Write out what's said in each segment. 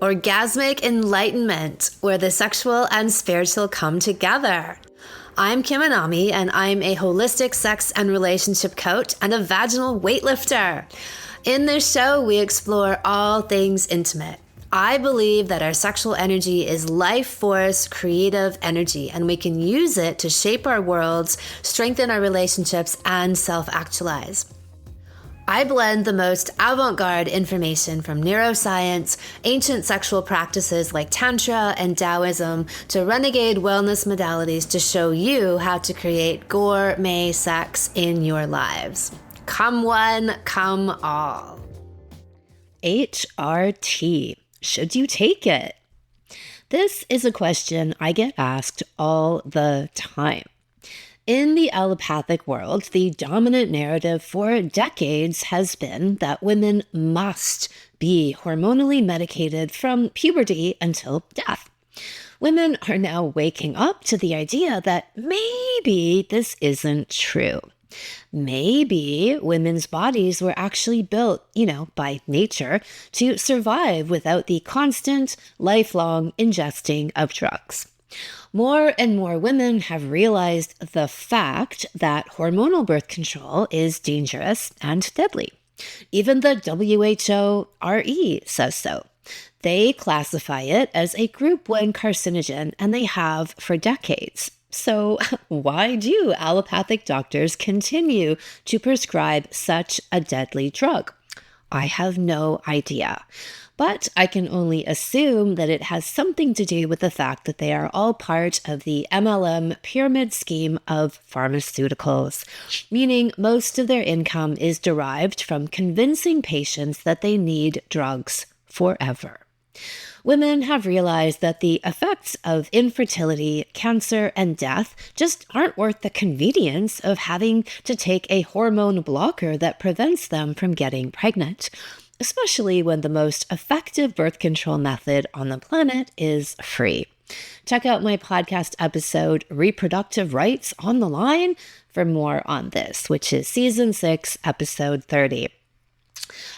orgasmic enlightenment, where the sexual and spiritual come together. I'm Kim Anami, and I'm a holistic sex and relationship coach and a vaginal weightlifter. In this show, we explore all things intimate. I believe that our sexual energy is life force, creative energy, and we can use it to shape our worlds, strengthen our relationships, and self-actualize. I blend the most avant-garde information from neuroscience, ancient sexual practices like Tantra and Taoism, to renegade wellness modalities to show you how to create gourmet sex in your lives. Come one, come all. HRT. Should you take it? This is a question I get asked all the time. In the allopathic world, the dominant narrative for decades has been that women must be hormonally medicated from puberty until death. Women are now waking up to the idea that maybe this isn't true. Maybe women's bodies were actually built, by nature to survive without the constant, lifelong ingesting of drugs. More and more women have realized the fact that hormonal birth control is dangerous and deadly. Even the WHO says so. They classify it as a group 1 carcinogen, and they have for decades. So why do allopathic doctors continue to prescribe such a deadly drug? I have no idea. But I can only assume that it has something to do with the fact that they are all part of the MLM pyramid scheme of pharmaceuticals, meaning most of their income is derived from convincing patients that they need drugs forever. Women have realized that the effects of infertility, cancer, and death just aren't worth the convenience of having to take a hormone blocker that prevents them from getting pregnant, especially when the most effective birth control method on the planet is free. Check out my podcast episode, Reproductive Rights on the Line, for more on this, which is season 6, episode 30.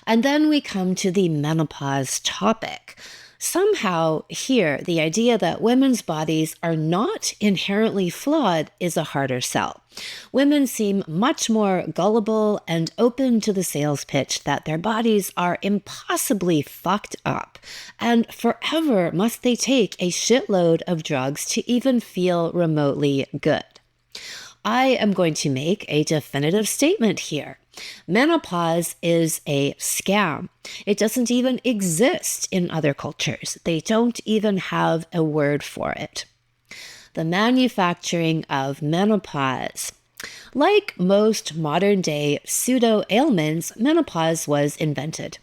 And then we come to the menopause topic. Somehow here, the idea that women's bodies are not inherently flawed is a harder sell. Women seem much more gullible and open to the sales pitch that their bodies are impossibly fucked up, and forever must they take a shitload of drugs to even feel remotely good. I am going to make a definitive statement here. Menopause is a scam. It doesn't even exist in other cultures. They don't even have a word for it. The manufacturing of menopause. Like most modern-day pseudo-ailments, menopause was invented.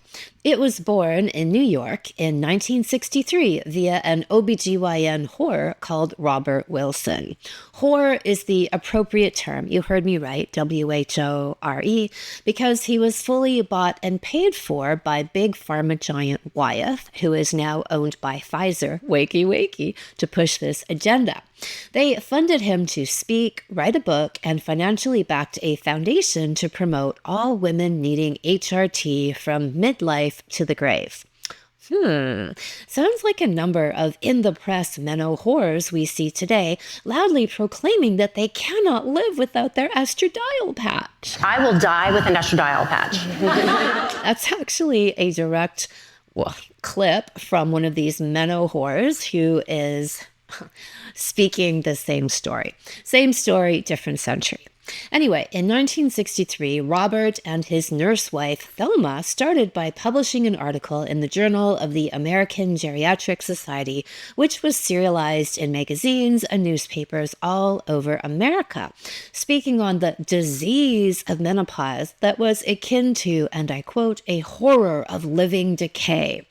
It was born in New York in 1963 via an OBGYN whore called Robert Wilson. Whore is the appropriate term, you heard me right, W-H-O-R-E, because he was fully bought and paid for by big pharma giant Wyeth, who is now owned by Pfizer, wakey wakey, to push this agenda. They funded him to speak, write a book, and financially backed a foundation to promote all women needing HRT from midlife to the grave. Sounds like a number of in-the-press meno whores we see today loudly proclaiming that they cannot live without their estradiol patch. I will die with an estradiol patch. That's actually a direct clip from one of these meno whores who is speaking the same story. Same story, different century. Anyway, in 1963, Robert and his nurse wife, Thelma, started by publishing an article in the Journal of the American Geriatric Society, which was serialized in magazines and newspapers all over America, speaking on the disease of menopause that was akin to, and I quote, a horror of living decay.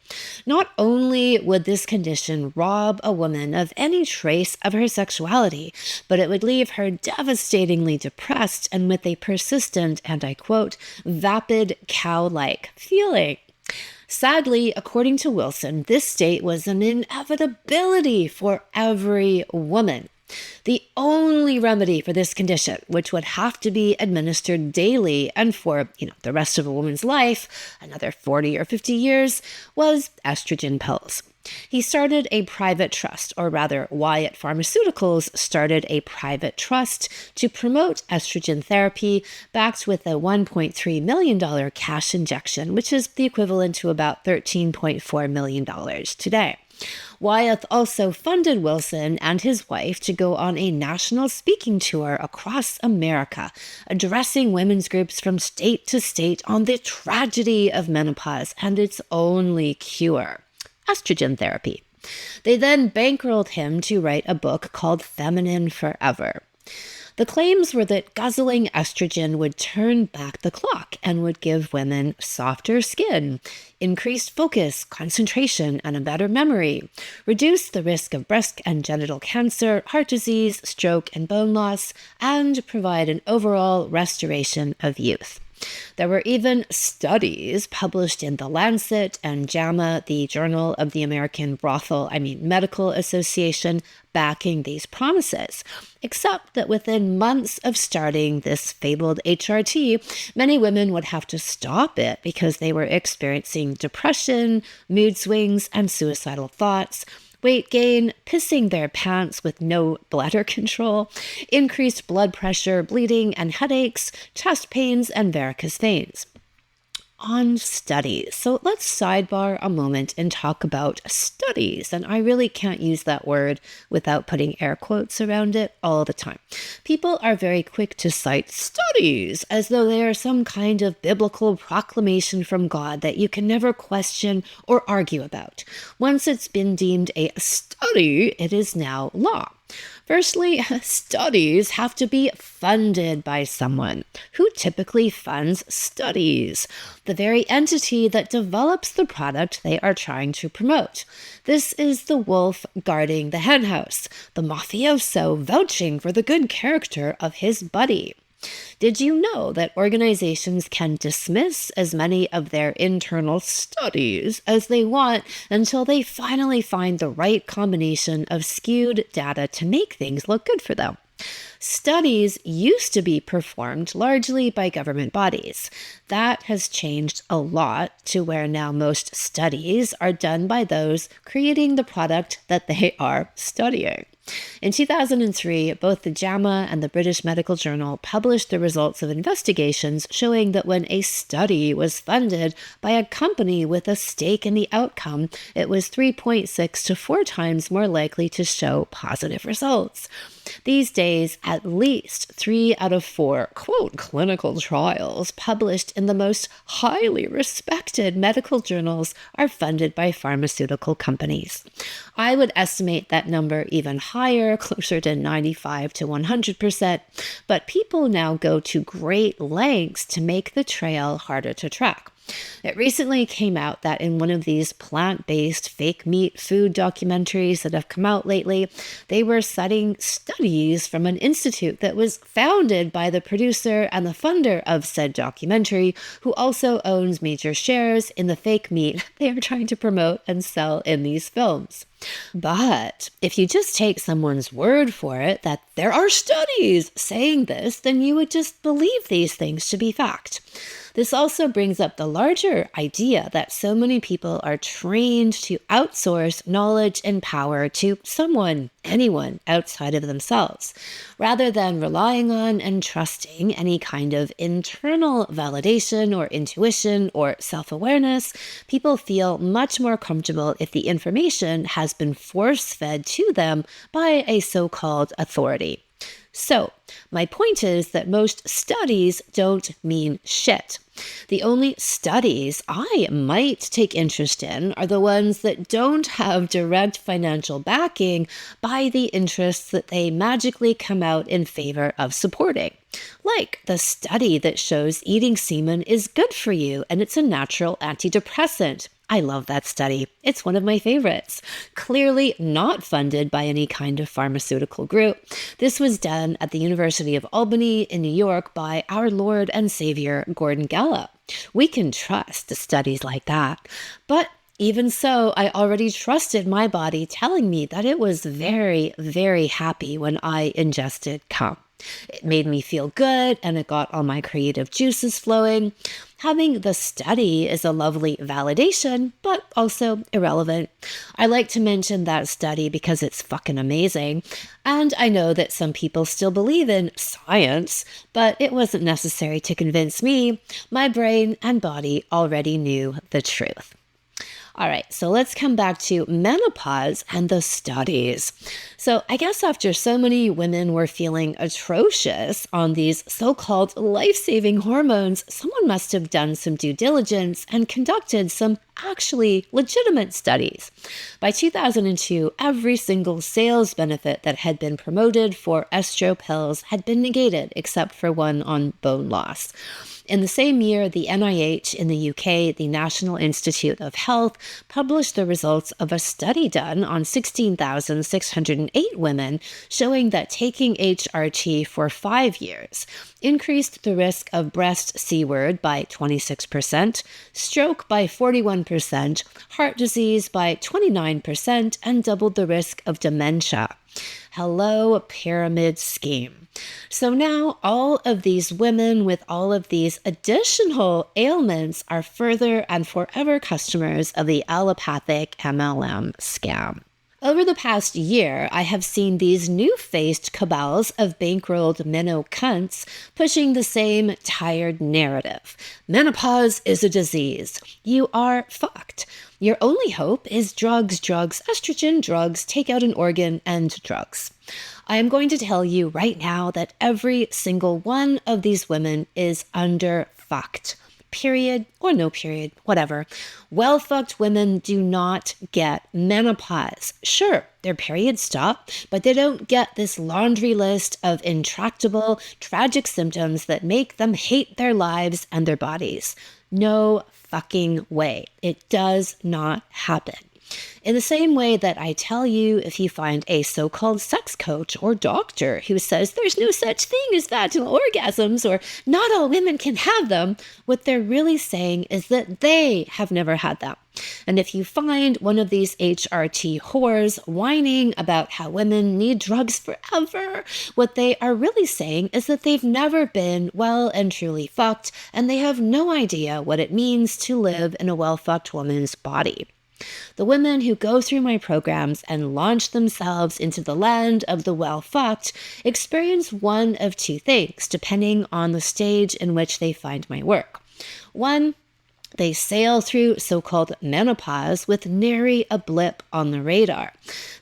Not only would this condition rob a woman of any trace of her sexuality, but it would leave her devastatingly depressed and with a persistent, and I quote, vapid cow-like feeling. Sadly, according to Wilson, this state was an inevitability for every woman. The only remedy for this condition, which would have to be administered daily and for, the rest of a woman's life, another 40 or 50 years, was estrogen pills. He started a private trust, or rather, Wyatt Pharmaceuticals started a private trust to promote estrogen therapy, backed with a $1.3 million cash injection, which is the equivalent to about $13.4 million today. Wyeth also funded Wilson and his wife to go on a national speaking tour across America, addressing women's groups from state to state on the tragedy of menopause and its only cure: estrogen therapy. They then bankrolled him to write a book called Feminine Forever. The claims were that guzzling estrogen would turn back the clock and would give women softer skin, increased focus, concentration, and a better memory, reduce the risk of breast and genital cancer, heart disease, stroke, and bone loss, and provide an overall restoration of youth. There were even studies published in The Lancet and JAMA, the Journal of the American Medical Association, backing these promises, except that within months of starting this fabled HRT, many women would have to stop it because they were experiencing depression, mood swings, and suicidal thoughts, weight gain, pissing their pants with no bladder control, increased blood pressure, bleeding and headaches, chest pains, and varicose veins. On studies. So let's sidebar a moment and talk about studies. And I really can't use that word without putting air quotes around it all the time. People are very quick to cite studies as though they are some kind of biblical proclamation from God that you can never question or argue about. Once it's been deemed a study, it is now law. Firstly, studies have to be funded by someone. Who typically funds studies? The very entity that develops the product they are trying to promote. This is the wolf guarding the henhouse, the mafioso vouching for the good character of his buddy. Did you know that organizations can dismiss as many of their internal studies as they want until they finally find the right combination of skewed data to make things look good for them? Studies used to be performed largely by government bodies. That has changed a lot to where now most studies are done by those creating the product that they are studying. In 2003, both the JAMA and the British Medical Journal published the results of investigations showing that when a study was funded by a company with a stake in the outcome, it was 3.6 to 4 times more likely to show positive results. These days, at least 3 out of 4, quote, clinical trials published in the most highly respected medical journals are funded by pharmaceutical companies. I would estimate that number even higher, closer to 95 to 100%, but people now go to great lengths to make the trail harder to track. It recently came out that in one of these plant-based fake meat food documentaries that have come out lately, they were citing studies from an institute that was founded by the producer and the funder of said documentary, who also owns major shares in the fake meat they are trying to promote and sell in these films. But if you just take someone's word for it that there are studies saying this, then you would just believe these things to be fact. This also brings up the larger idea that so many people are trained to outsource knowledge and power to someone, anyone outside of themselves. Rather than relying on and trusting any kind of internal validation or intuition or self-awareness, people feel much more comfortable if the information has been force-fed to them by a so-called authority. So, my point is that most studies don't mean shit. The only studies I might take interest in are the ones that don't have direct financial backing by the interests that they magically come out in favor of supporting. Like the study that shows eating semen is good for you and it's a natural antidepressant. I love that study. It's one of my favorites. Clearly not funded by any kind of pharmaceutical group. This was done at the University of Albany in New York by our Lord and Savior, Gordon Gallup. We can trust studies like that. But Even so, I already trusted my body telling me that it was very, very happy when I ingested cum. It made me feel good and it got all my creative juices flowing. Having the study is a lovely validation, but also irrelevant. I like to mention that study because it's fucking amazing. And I know that some people still believe in science, but it wasn't necessary to convince me. My brain and body already knew the truth. All right, so let's come back to menopause and the studies. So I guess after so many women were feeling atrocious on these so-called life-saving hormones, someone must have done some due diligence and conducted some actually legitimate studies. By 2002, every single sales benefit that had been promoted for estro pills had been negated, except for one on bone loss. In the same year, the NIH in the UK, the National Institute of Health, published the results of a study done on 16,608 women showing that taking HRT for 5 years increased the risk of breast C-word by 26%, stroke by 41%, heart disease by 29%, and doubled the risk of dementia. Hello, pyramid scheme. So now all of these women with all of these additional ailments are further and forever customers of the allopathic MLM scam. Over the past year, I have seen these new-faced cabals of bankrolled minnow cunts pushing the same tired narrative. Menopause is a disease. You are fucked. Your only hope is drugs, estrogen, drugs, take out an organ, and drugs. I am going to tell you right now that every single one of these women is under-fucked. Period or no period, whatever. Well-fucked women do not get menopause. Sure, their periods stop, but they don't get this laundry list of intractable, tragic symptoms that make them hate their lives and their bodies. No fucking way. It does not happen. In the same way that I tell you, if you find a so-called sex coach or doctor who says there's no such thing as vaginal orgasms or not all women can have them, what they're really saying is that they have never had them. And if you find one of these HRT whores whining about how women need drugs forever, what they are really saying is that they've never been well and truly fucked, and they have no idea what it means to live in a well-fucked woman's body. The women who go through my programs and launch themselves into the land of the well-fucked experience one of two things, depending on the stage in which they find my work. One, they sail through so-called menopause with nary a blip on the radar.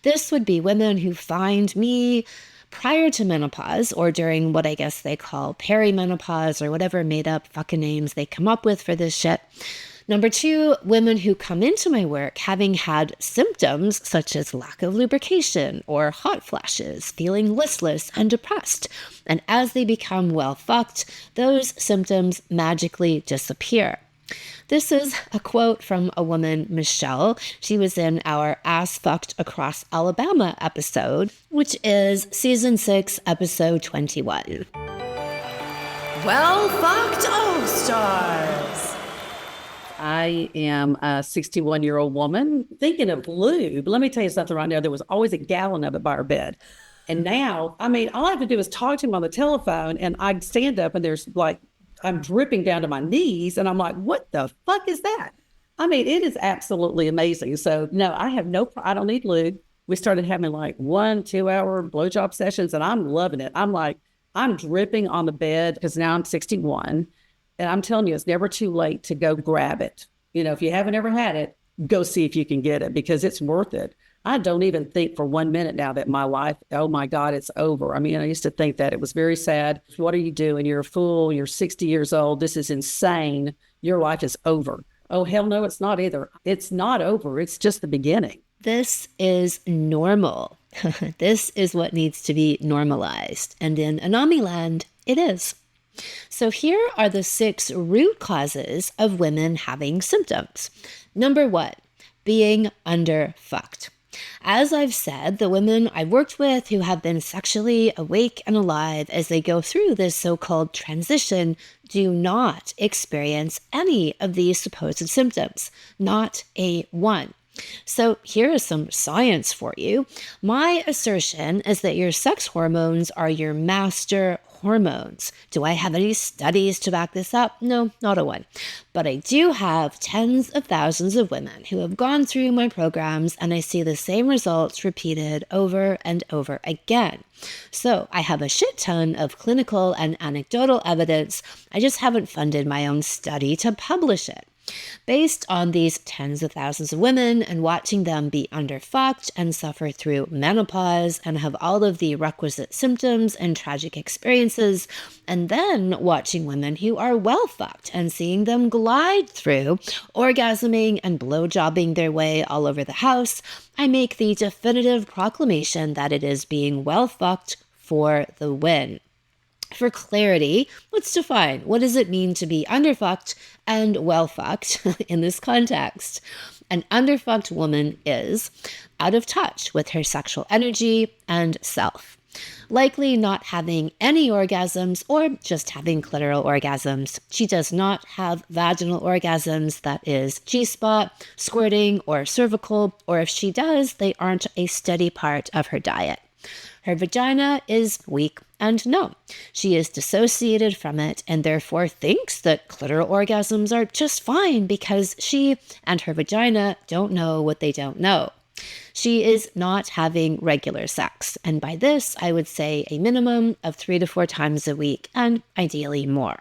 This would be women who find me prior to menopause or during what I guess they call perimenopause or whatever made-up fucking names they come up with for this shit. Number two, women who come into my work having had symptoms such as lack of lubrication or hot flashes, feeling listless and depressed. And as they become well fucked, those symptoms magically disappear. This is a quote from a woman, Michelle. She was in our Ass Fucked Across Alabama episode, which is season 6, episode 21. Well fucked all-stars. I am a 61-year-old woman thinking of lube. Let me tell you something right now. There was always a gallon of it by our bed. And now, I mean, all I have to do is talk to him on the telephone and I stand up and there's like, I'm dripping down to my knees and I'm like, what the fuck is that? I mean, it is absolutely amazing. So no, I don't need lube. We started having like 1-2 hour blowjob sessions and I'm loving it. I'm dripping on the bed because now I'm 61. And I'm telling you, it's never too late to go grab it. You know, if you haven't ever had it, go see if you can get it because it's worth it. I don't even think for 1 minute now that my life, oh my God, it's over. I mean, I used to think that it was very sad. What are you doing? You're a fool. You're 60 years old. This is insane. Your life is over. Oh, hell no, it's not either. It's not over. It's just the beginning. This is normal. This is what needs to be normalized. And in Anami land, it is. So here are the 6 root causes of women having symptoms. Number 1, being underfucked. As I've said, the women I've worked with who have been sexually awake and alive as they go through this so-called transition do not experience any of these supposed symptoms, not a one. So here is some science for you. My assertion is that your sex hormones are your master hormones. Do I have any studies to back this up? No, not a one. But I do have tens of thousands of women who have gone through my programs, and I see the same results repeated over and over again. So I have a shit ton of clinical and anecdotal evidence. I just haven't funded my own study to publish it. Based on these tens of thousands of women and watching them be underfucked and suffer through menopause and have all of the requisite symptoms and tragic experiences, and then watching women who are well fucked and seeing them glide through orgasming and blowjobbing their way all over the house, I make the definitive proclamation that it is being well fucked for the win. For clarity, let's define what does it mean to be underfucked and well-fucked in this context. An underfucked woman is out of touch with her sexual energy and self, likely not having any orgasms or just having clitoral orgasms. She does not have vaginal orgasms, that is G-spot, squirting, or cervical, or if she does, they aren't a steady part of her diet. Her vagina is weak and numb. She is dissociated from it and therefore thinks that clitoral orgasms are just fine because she and her vagina don't know what they don't know. She is not having regular sex, and by this I would say a minimum of 3 to 4 times a week, and ideally more.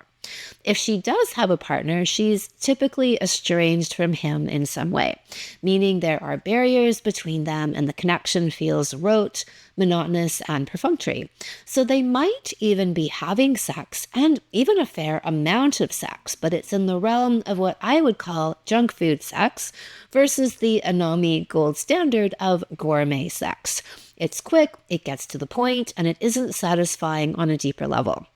If she does have a partner, she's typically estranged from him in some way, meaning there are barriers between them and the connection feels rote, monotonous, and perfunctory. So they might even be having sex and even a fair amount of sex, but it's in the realm of what I would call junk food sex versus the anomie gold standard of gourmet sex. It's quick, it gets to the point, and it isn't satisfying on a deeper level.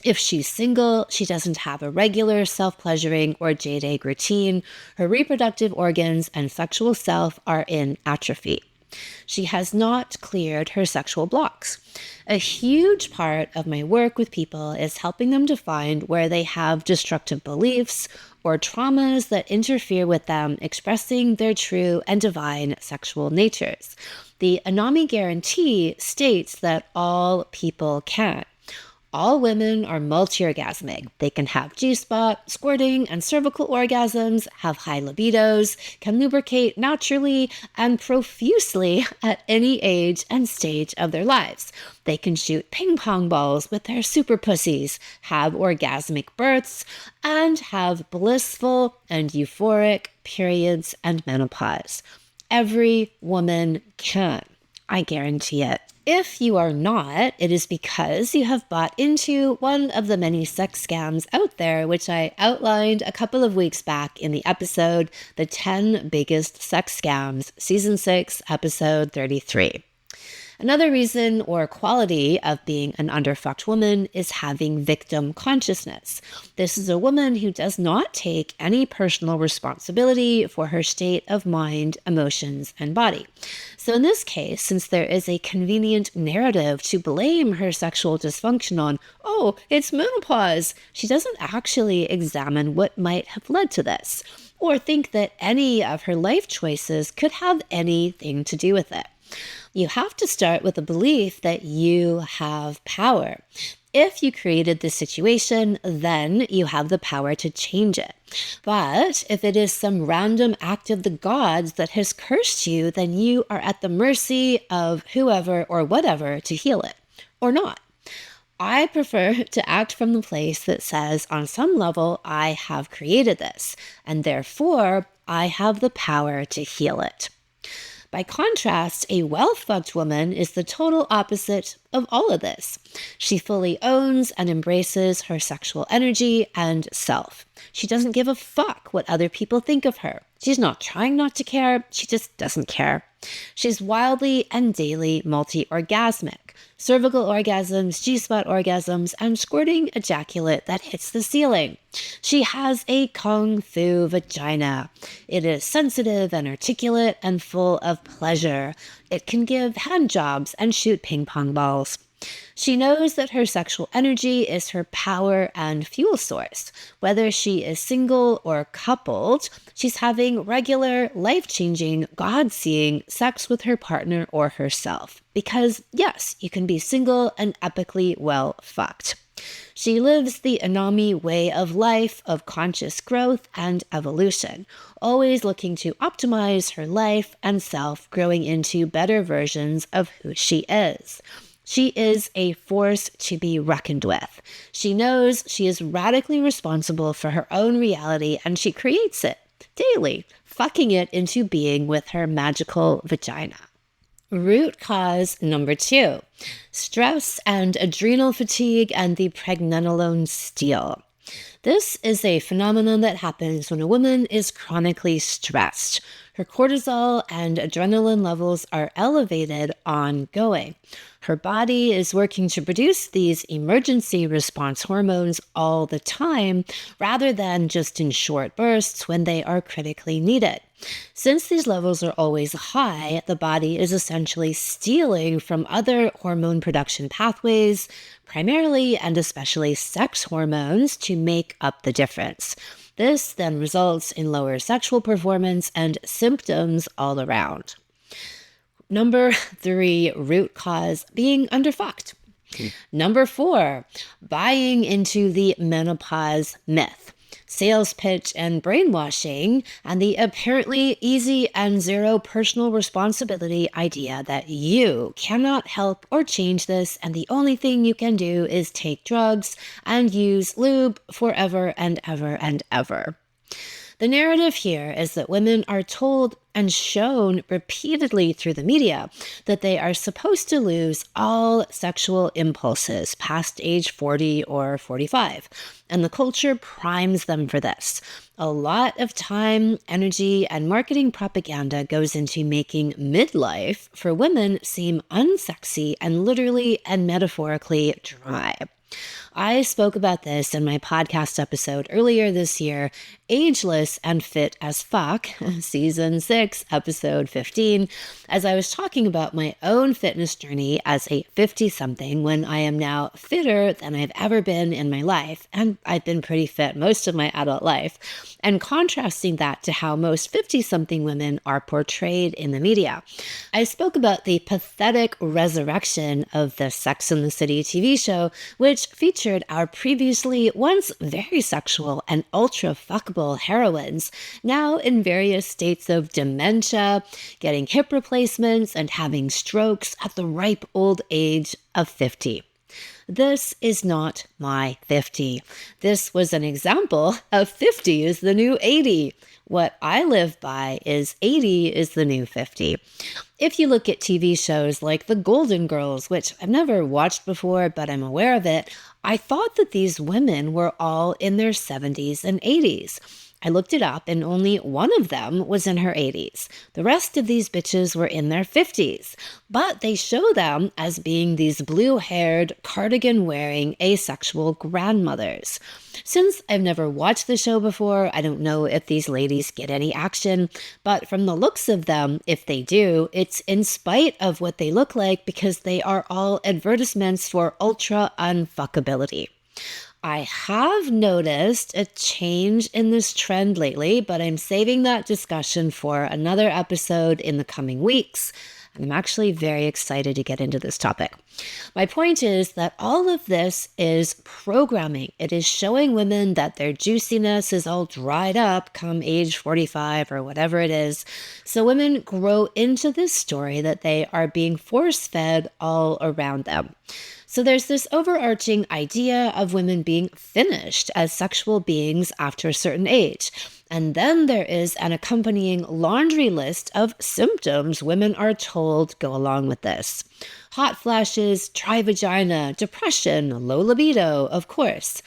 If she's single, she doesn't have a regular self-pleasuring or jade egg routine. Her reproductive organs and sexual self are in atrophy. She has not cleared her sexual blocks. A huge part of my work with people is helping them to find where they have destructive beliefs or traumas that interfere with them expressing their true and divine sexual natures. The Anami Guarantee states that all people can. All women are multi-orgasmic. They can have G-spot, squirting, and cervical orgasms, have high libidos, can lubricate naturally and profusely at any age and stage of their lives. They can shoot ping pong balls with their super pussies, have orgasmic births, and have blissful and euphoric periods and menopause. Every woman can. I guarantee it. If you are not, it is because you have bought into one of the many sex scams out there, which I outlined a couple of weeks back in the episode, The 10 Biggest Sex Scams, Season 6, Episode 33. Another reason or quality of being an underfucked woman is having victim consciousness. This is a woman who does not take any personal responsibility for her state of mind, emotions, and body. So in this case, since there is a convenient narrative to blame her sexual dysfunction on, oh, it's menopause, she doesn't actually examine what might have led to this, or think that any of her life choices could have anything to do with it. You have to start with a belief that you have power. If you created this situation, then you have the power to change it. But if it is some random act of the gods that has cursed you, then you are at the mercy of whoever or whatever to heal it, or not. I prefer to act from the place that says, on some level, I have created this, and therefore I have the power to heal it. By contrast, a well-fucked woman is the total opposite of all of this. She fully owns and embraces her sexual energy and self. She doesn't give a fuck what other people think of her. She's not trying not to care, she just doesn't care. She's wildly and daily multi-orgasmic. Cervical orgasms, G-spot orgasms, and squirting ejaculate that hits the ceiling. She has a kung fu vagina. It is sensitive and articulate and full of pleasure. It can give hand jobs and shoot ping pong balls. She knows that her sexual energy is her power and fuel source. Whether she is single or coupled, she's having regular, life-changing, God-seeing sex with her partner or herself. Because, yes, you can be single and epically well fucked. She lives the Anami way of life of conscious growth and evolution, always looking to optimize her life and self, growing into better versions of who she is. She is a force to be reckoned with. She knows she is radically responsible for her own reality, and she creates it daily, fucking it into being with her magical vagina. Root cause number 2, stress and adrenal fatigue and the pregnenolone steal. This is a phenomenon that happens when a woman is chronically stressed. Her cortisol and adrenaline levels are elevated ongoing. Her body is working to produce these emergency response hormones all the time, rather than just in short bursts when they are critically needed. Since these levels are always high, the body is essentially stealing from other hormone production pathways, primarily and especially sex hormones, to make up the difference. This then results in lower sexual performance and symptoms all around. Number 3, root cause, being underfucked. Number 4, buying into the menopause myth. Sales pitch and brainwashing, and the apparently easy and zero personal responsibility idea that you cannot help or change this, and the only thing you can do is take drugs and use lube forever and ever and ever. The narrative here is that women are told and shown repeatedly through the media that they are supposed to lose all sexual impulses past age 40 or 45, and the culture primes them for this. A lot of time, energy, and marketing propaganda goes into making midlife for women seem unsexy and literally and metaphorically dry. I spoke about this in my podcast episode earlier this year, Ageless and Fit as Fuck, Season 6, Episode 15, as I was talking about my own fitness journey as a 50-something when I am now fitter than I've ever been in my life, and I've been pretty fit most of my adult life, and contrasting that to how most 50-something women are portrayed in the media. I spoke about the pathetic resurrection of the Sex and the City TV show, which featured our previously once very sexual and ultra-fuckable heroines, now in various states of dementia, getting hip replacements, and having strokes at the ripe old age of 50. This is not my 50. This was an example of 50 is the new 80. What I live by is 80 is the new 50. If you look at TV shows like The Golden Girls, which I've never watched before, but I'm aware of it, I thought that these women were all in their 70s and 80s. I looked it up and only one of them was in her 80s. The rest of these bitches were in their 50s, but they show them as being these blue-haired, cardigan-wearing, asexual grandmothers. Since I've never watched the show before, I don't know if these ladies get any action, but from the looks of them, if they do, it's in spite of what they look like because they are all advertisements for ultra unfuckability. I have noticed a change in this trend lately, but I'm saving that discussion for another episode in the coming weeks. And I'm actually very excited to get into this topic. My point is that all of this is programming. It is showing women that their juiciness is all dried up come age 45 or whatever it is. So women grow into this story that they are being force-fed all around them. So there's this overarching idea of women being finished as sexual beings after a certain age. And then there is an accompanying laundry list of symptoms women are told go along with this. Hot flashes, dry vagina, depression, low libido, of course.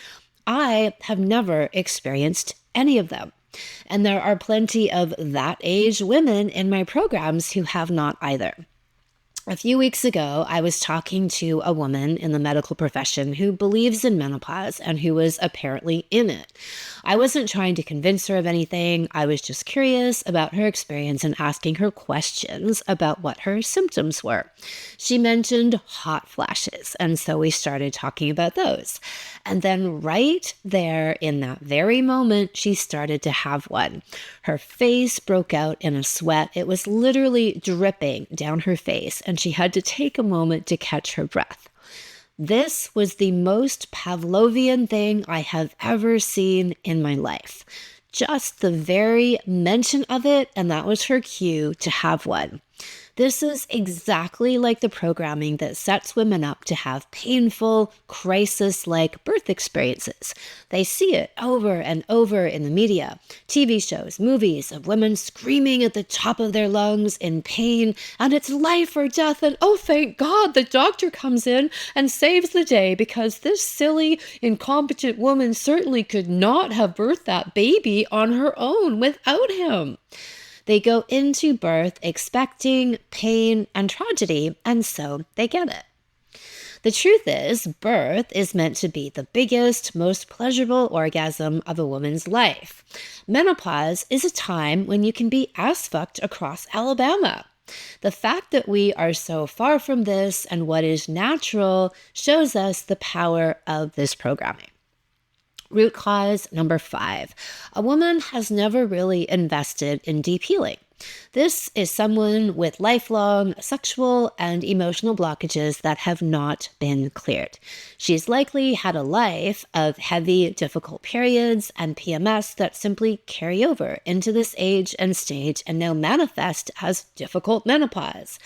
I have never experienced any of them. And there are plenty of that age women in my programs who have not either. A few weeks ago, I was talking to a woman in the medical profession who believes in menopause and who was apparently in it. I wasn't trying to convince her of anything. I was just curious about her experience and asking her questions about what her symptoms were. She mentioned hot flashes, and so we started talking about those. And then right there in that very moment, she started to have one. Her face broke out in a sweat. It was literally dripping down her face, and she had to take a moment to catch her breath. This was the most Pavlovian thing I have ever seen in my life. Just the very mention of it, and that was her cue to have one. This is exactly like the programming that sets women up to have painful, crisis-like birth experiences. They see it over and over in the media, TV shows, movies of women screaming at the top of their lungs in pain, and it's life or death, and oh, thank God, the doctor comes in and saves the day because this silly, incompetent woman certainly could not have birthed that baby on her own without him. They go into birth expecting pain and tragedy, and so they get it. The truth is, birth is meant to be the biggest, most pleasurable orgasm of a woman's life. Menopause is a time when you can be ass fucked across Alabama. The fact that we are so far from this and what is natural shows us the power of this programming. Root cause number 5. A woman has never really invested in deep healing. This is someone with lifelong sexual and emotional blockages that have not been cleared. She's likely had a life of heavy, difficult periods and PMS that simply carry over into this age and stage and now manifest as difficult menopause.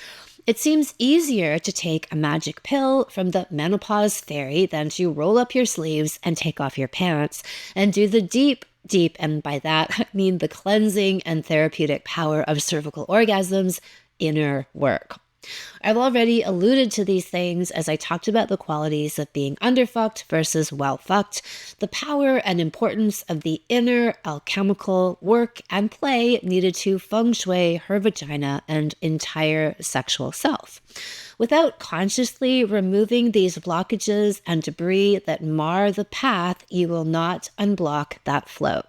It seems easier to take a magic pill from the menopause fairy than to roll up your sleeves and take off your pants and do the deep, and by that I mean the cleansing and therapeutic power of cervical orgasms, inner work. I've already alluded to these things as I talked about the qualities of being underfucked versus well-fucked, the power and importance of the inner alchemical work and play needed to feng shui her vagina and entire sexual self. Without consciously removing these blockages and debris that mar the path, you will not unblock that flow.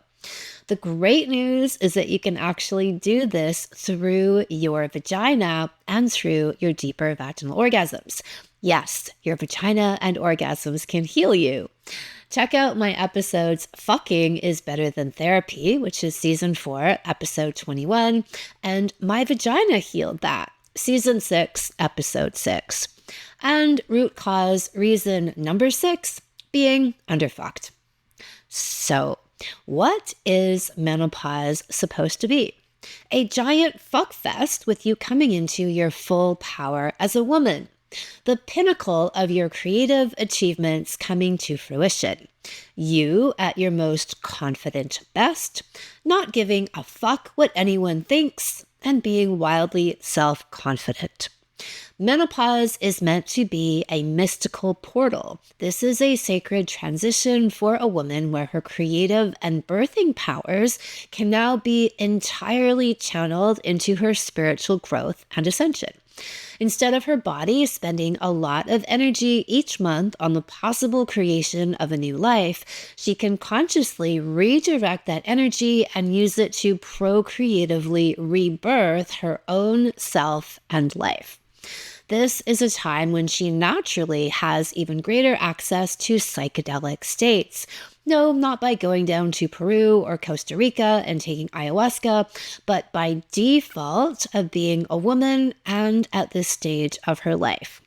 The great news is that you can actually do this through your vagina and through your deeper vaginal orgasms. Yes, your vagina and orgasms can heal you. Check out my episodes Fucking is Better Than Therapy, which is season 4, episode 21, and My Vagina Healed That, season 6, episode 6. And root cause reason number 6, being underfucked. So, what is menopause supposed to be? A giant fuckfest with you coming into your full power as a woman. The pinnacle of your creative achievements coming to fruition. You at your most confident best, not giving a fuck what anyone thinks, and being wildly self-confident. Menopause is meant to be a mystical portal. This is a sacred transition for a woman where her creative and birthing powers can now be entirely channeled into her spiritual growth and ascension. Instead of her body spending a lot of energy each month on the possible creation of a new life, she can consciously redirect that energy and use it to procreatively rebirth her own self and life. This is a time when she naturally has even greater access to psychedelic states. No, not by going down to Peru or Costa Rica and taking ayahuasca, but by default of being a woman and at this stage of her life.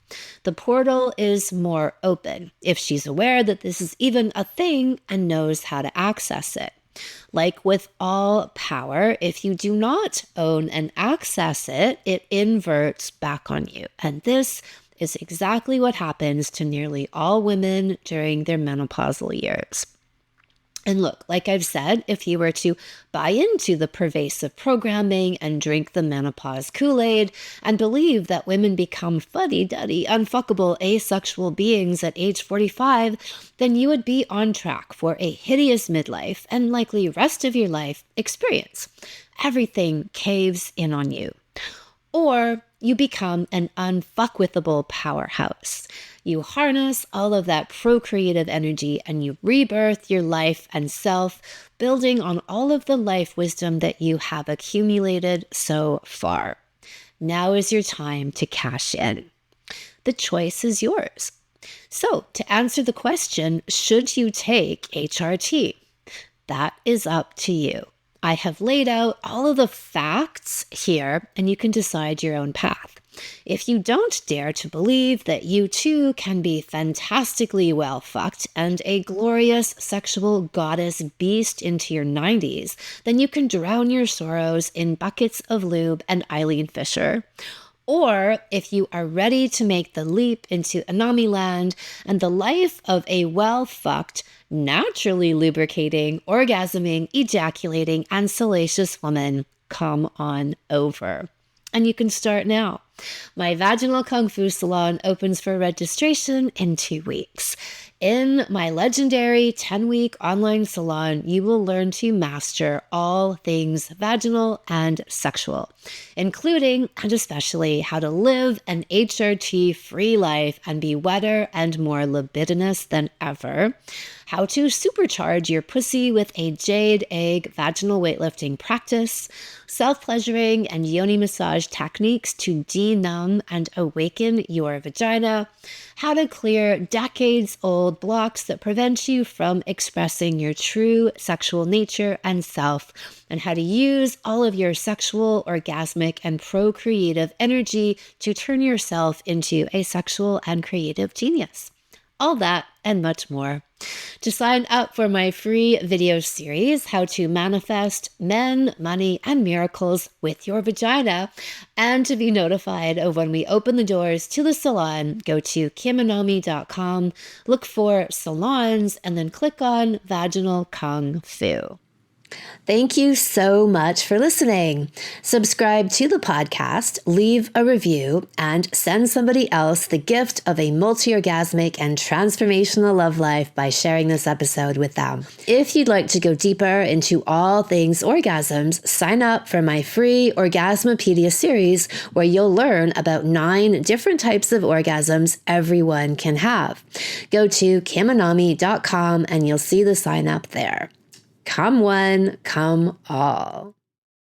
The portal is more open if she's aware that this is even a thing and knows how to access it. Like with all power, if you do not own and access it, it inverts back on you. And this is exactly what happens to nearly all women during their menopausal years. And look, like I've said, if you were to buy into the pervasive programming and drink the menopause Kool-Aid and believe that women become fuddy-duddy, unfuckable, asexual beings at age 45, then you would be on track for a hideous midlife and likely rest of your life experience. Everything caves in on you. Or you become an unfuckwithable powerhouse. You harness all of that procreative energy and you rebirth your life and self, building on all of the life wisdom that you have accumulated so far. Now is your time to cash in. The choice is yours. So, to answer the question, should you take HRT? That is up to you. I have laid out all of the facts here, and you can decide your own path. If you don't dare to believe that you too can be fantastically well fucked and a glorious sexual goddess beast into your 90s, then you can drown your sorrows in buckets of lube and Eileen Fisher. Or if you are ready to make the leap into Anami land and the life of a well-fucked, naturally lubricating, orgasming, ejaculating, and salacious woman, come on over. And you can start now. My Vaginal Kung Fu Salon opens for registration in 2 weeks. In my legendary 10-week online salon, you will learn to master all things vaginal and sexual, including and especially how to live an HRT-free life and be wetter and more libidinous than ever, how to supercharge your pussy with a jade egg vaginal weightlifting practice, self-pleasuring and yoni massage techniques to denumb and awaken your vagina, how to clear decades-old blocks that prevent you from expressing your true sexual nature and self, and how to use all of your sexual, orgasmic, and procreative energy to turn yourself into a sexual and creative genius. All that and much more. To sign up for my free video series, How to Manifest Men, Money, and Miracles with Your Vagina, and to be notified of when we open the doors to the salon, go to kimanomi.com, look for salons, and then click on Vaginal Kung Fu. Thank you so much for listening. Subscribe to the podcast, leave a review, and send somebody else the gift of a multi-orgasmic and transformational love life by sharing this episode with them. If you'd like to go deeper into all things orgasms, sign up for my free Orgasmopedia series where you'll learn about 9 different types of orgasms everyone can have. Go to kimanomi.com and you'll see the sign up there. Come one, come all.